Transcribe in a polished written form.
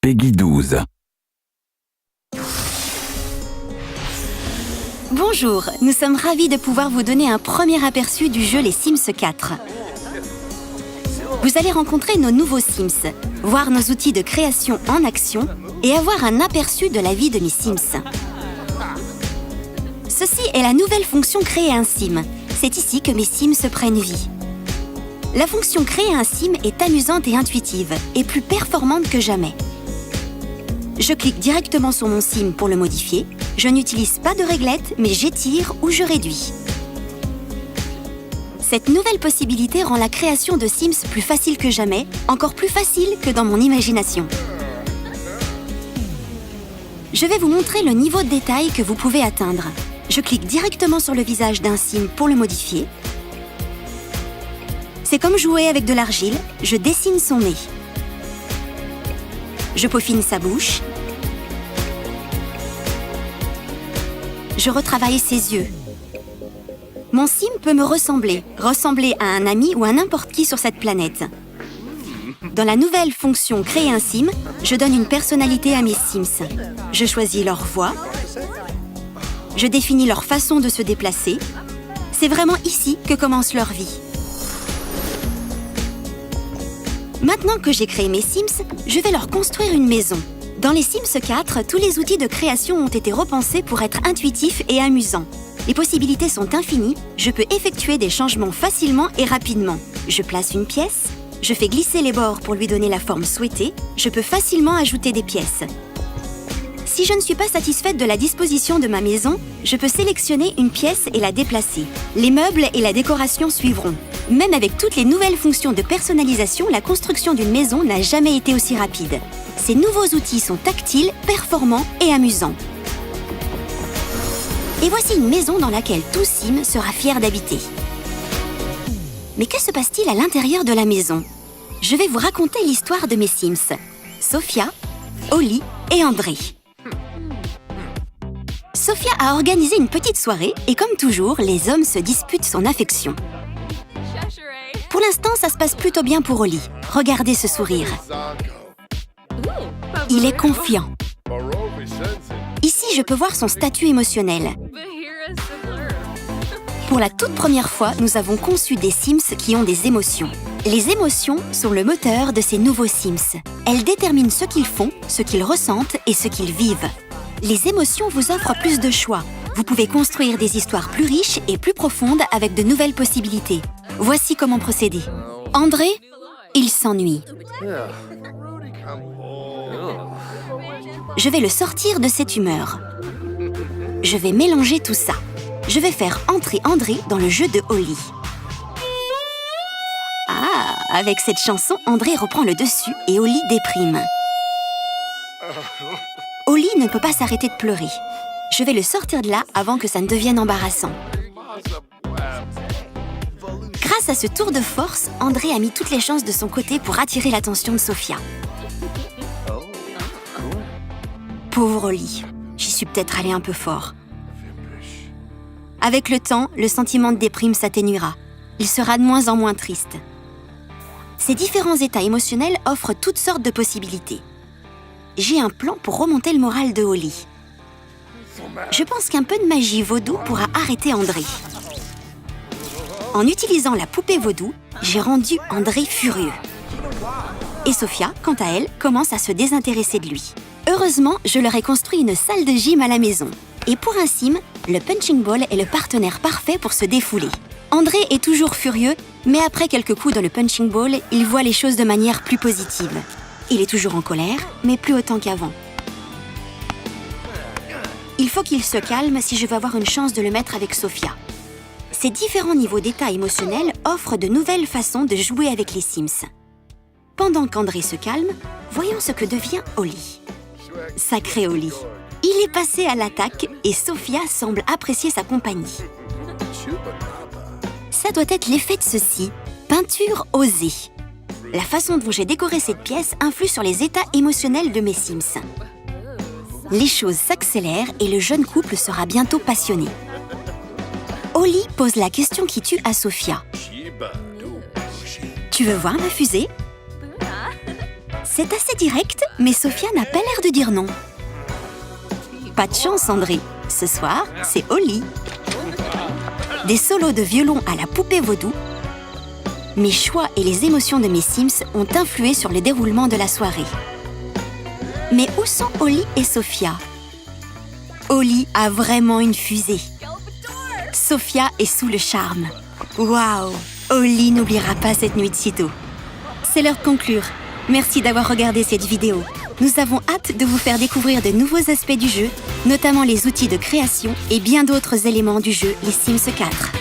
Peggy 12. Bonjour, nous sommes ravis de pouvoir vous donner un premier aperçu du jeu Les Sims 4. Vous allez rencontrer nos nouveaux Sims, voir nos outils de création en action et avoir un aperçu de la vie de mes Sims. Ceci est la nouvelle fonction Créer un Sim. C'est ici que mes Sims prennent vie. La fonction Créer un Sim est amusante et intuitive et plus performante que jamais. Je clique directement sur mon sim pour le modifier. Je n'utilise pas de réglette, mais j'étire ou je réduis. Cette nouvelle possibilité rend la création de Sims plus facile que jamais, encore plus facile que dans mon imagination. Je vais vous montrer le niveau de détail que vous pouvez atteindre. Je clique directement sur le visage d'un Sim pour le modifier. C'est comme jouer avec de l'argile, je dessine son nez. Je peaufine sa bouche. Je retravaille ses yeux. Mon Sim peut me ressembler à un ami ou à n'importe qui sur cette planète. Dans la nouvelle fonction Créer un Sim, je donne une personnalité à mes Sims. Je choisis leur voix. Je définis leur façon de se déplacer. C'est vraiment ici que commence leur vie. Maintenant que j'ai créé mes Sims, je vais leur construire une maison. Dans les Sims 4, tous les outils de création ont été repensés pour être intuitifs et amusants. Les possibilités sont infinies, je peux effectuer des changements facilement et rapidement. Je place une pièce, je fais glisser les bords pour lui donner la forme souhaitée, je peux facilement ajouter des pièces. Si je ne suis pas satisfaite de la disposition de ma maison, je peux sélectionner une pièce et la déplacer. Les meubles et la décoration suivront. Même avec toutes les nouvelles fonctions de personnalisation, la construction d'une maison n'a jamais été aussi rapide. Ces nouveaux outils sont tactiles, performants et amusants. Et voici une maison dans laquelle tout Sim sera fier d'habiter. Mais que se passe-t-il à l'intérieur de la maison? Je vais vous raconter l'histoire de mes Sims, Sophia, Holly et André. Sophia a organisé une petite soirée et comme toujours, les hommes se disputent son affection. Pour l'instant, ça se passe plutôt bien pour Holly. Regardez ce sourire. Il est confiant. Ici, je peux voir son statut émotionnel. Pour la toute première fois, nous avons conçu des Sims qui ont des émotions. Les émotions sont le moteur de ces nouveaux Sims. Elles déterminent ce qu'ils font, ce qu'ils ressentent et ce qu'ils vivent. Les émotions vous offrent plus de choix. Vous pouvez construire des histoires plus riches et plus profondes avec de nouvelles possibilités. Voici comment procéder. André, il s'ennuie. Je vais le sortir de cette humeur. Je vais mélanger tout ça. Je vais faire entrer André dans le jeu de Holly. Ah, avec cette chanson, André reprend le dessus et Holly déprime. Holly ne peut pas s'arrêter de pleurer. Je vais le sortir de là avant que ça ne devienne embarrassant. Grâce à ce tour de force, André a mis toutes les chances de son côté pour attirer l'attention de Sophia. Pauvre Holly, j'y suis peut-être allée un peu fort. Avec le temps, le sentiment de déprime s'atténuera. Il sera de moins en moins triste. Ces différents états émotionnels offrent toutes sortes de possibilités. J'ai un plan pour remonter le moral de Holly. Je pense qu'un peu de magie vaudou pourra arrêter André. En utilisant la poupée vaudou, j'ai rendu André furieux. Et Sophia, quant à elle, commence à se désintéresser de lui. Heureusement, je leur ai construit une salle de gym à la maison. Et pour un Sim, le punching ball est le partenaire parfait pour se défouler. André est toujours furieux, mais après quelques coups dans le punching ball, il voit les choses de manière plus positive. Il est toujours en colère, mais plus autant qu'avant. Il faut qu'il se calme si je veux avoir une chance de le mettre avec Sophia. Ces différents niveaux d'état émotionnel offrent de nouvelles façons de jouer avec les Sims. Pendant qu'André se calme, voyons ce que devient Holly. Sacré Holly. Il est passé à l'attaque et Sophia semble apprécier sa compagnie. Ça doit être l'effet de ceci, peinture osée. La façon dont j'ai décoré cette pièce influe sur les états émotionnels de mes Sims. Les choses s'accélèrent et le jeune couple sera bientôt passionné. Holly pose la question qui tue à Sophia. Tu veux voir ma fusée? C'est assez direct, mais Sophia n'a pas l'air de dire non. Pas de chance, André. Ce soir, c'est au lit. Des solos de violon à la poupée vaudou. Mes choix et les émotions de mes Sims ont influé sur le déroulement de la soirée. Mais où sont Holly et Sophia? Holly a vraiment une fusée. Sophia est sous le charme. Waouh! Holly n'oubliera pas cette nuit de sitôt. C'est l'heure de conclure. Merci d'avoir regardé cette vidéo. Nous avons hâte de vous faire découvrir de nouveaux aspects du jeu, notamment les outils de création et bien d'autres éléments du jeu Les Sims 4.